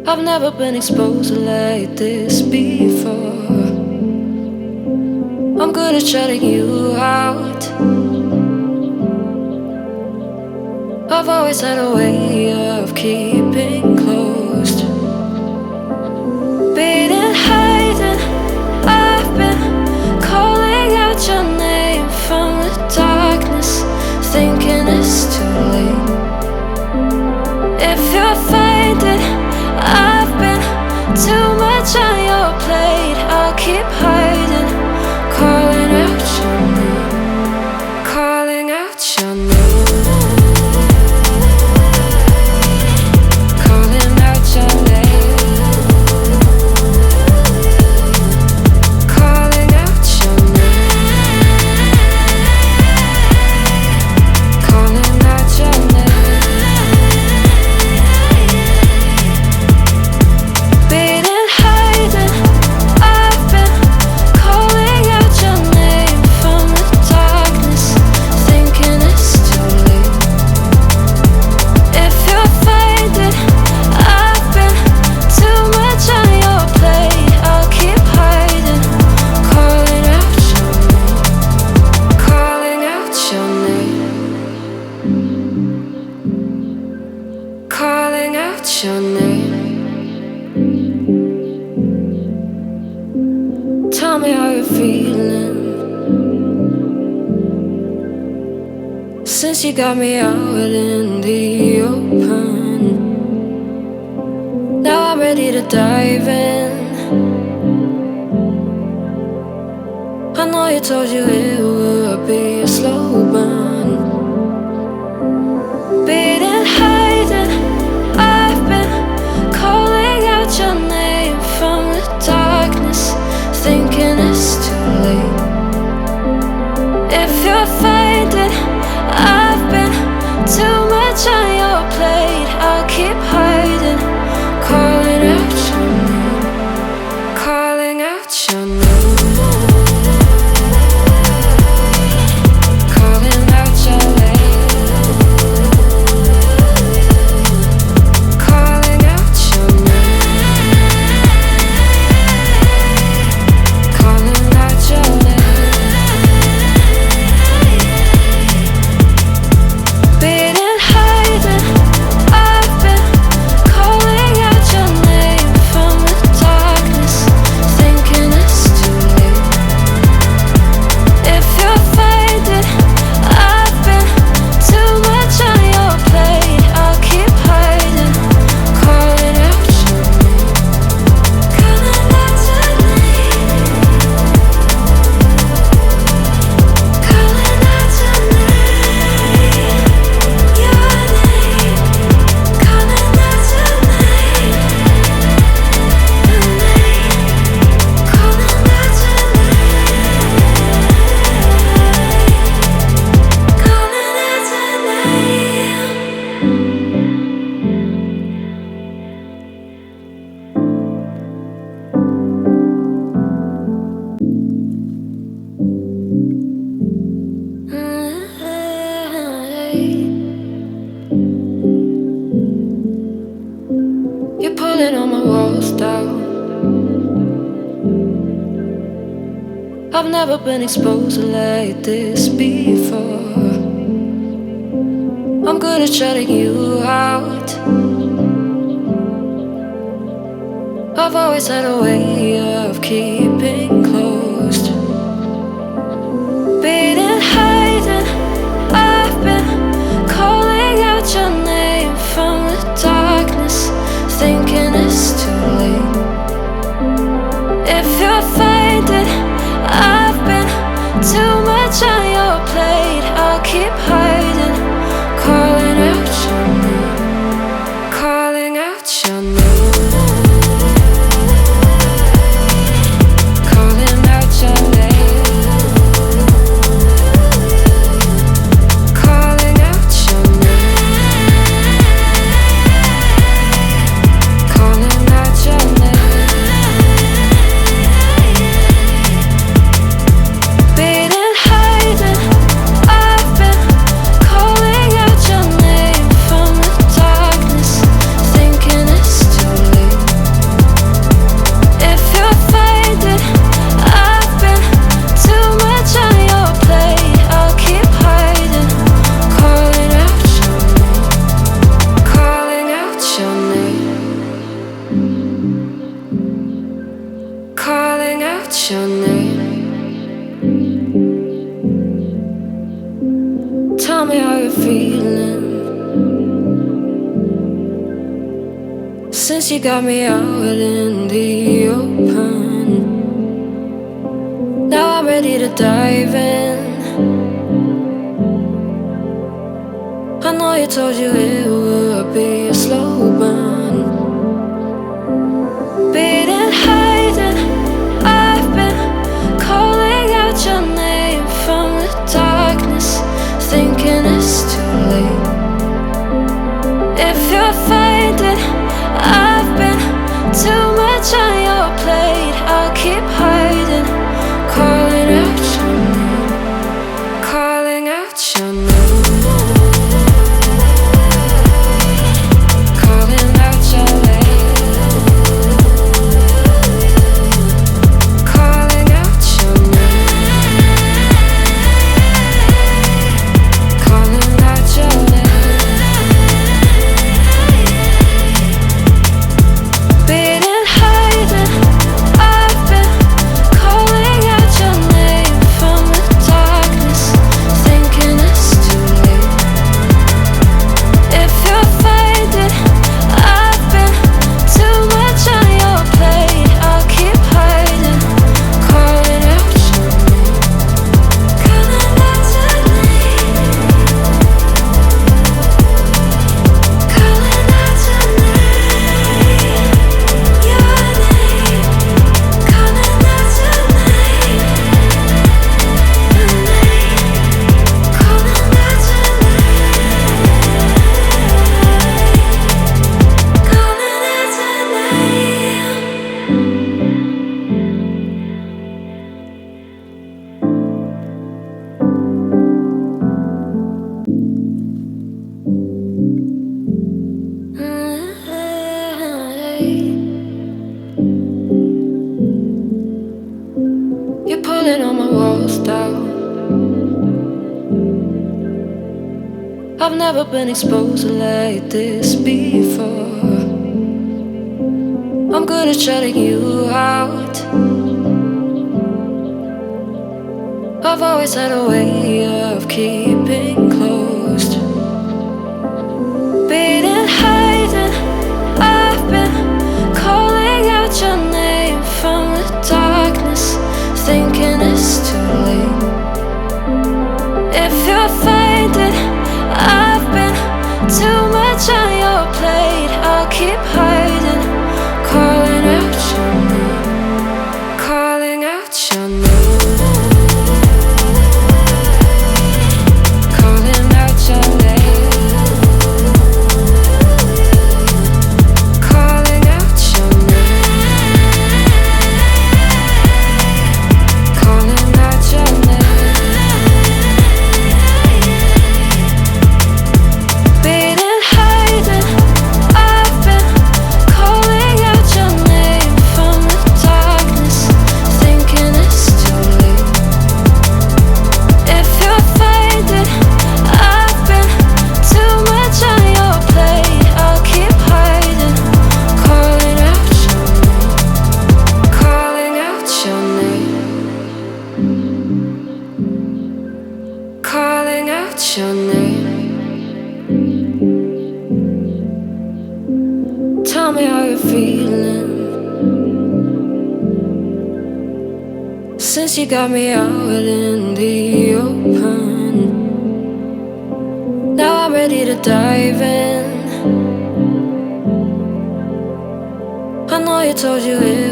I've never been exposed like this before. I'm good at shutting you out. I've always had a way of keeping closed. Beating, hiding, I've been calling out your name from the darkness, thinking it's too late. If you're finding I've been too much on your plate, I'll keep hiding, calling out your name, calling out your name. Calling out your name. Tell me how you're feeling since you got me out in the open. Now I'm ready to dive in. I know you told you it would be a slow burn. Beating, hiding, I've been calling out your name from the darkness, thinking it's too late. If you're finding I've been too much on your plate, I'll keep hiding, calling out your name, calling out your name. You're pulling all my walls down. I've never been exposed like this before. I'm good at shutting you out. I've always had a way of keeping closed. Beating, hiding, I've been calling out your name from the darkness, thinking it's too late. If you're finding I've been too much on your plate, I'll keep hiding, calling out your name, calling out your name. Calling out your name. Calling out your name. Calling out your name. Beating, hiding, I've been calling out your name from the darkness, thinking it's too Since you got me out in the open, now I'm ready to dive in. I know you told you it would be a slow burn. Beating, hiding, I've been calling out your name from the darkness, thinking it's too late. If you're finding I've been too much on your plate, I'll keep hiding, calling out your name, calling out your name, calling out your name, calling out your name, calling out your name. You're pulling all my walls down. I've never been exposed like this before. I'm good at shutting you out. I've always had a way of keeping closed. Beating, hiding, I've been calling out your name from the darkness, thinking it's too late. If you're finding I've been too much on your plate, I'll keep hiding, calling out your name, calling out your name, calling out your name, calling out your name, calling out your name. Calling out your name. Tell me how you're feeling. Since you got me out in the open, now I'm ready to dive in. I know you told you it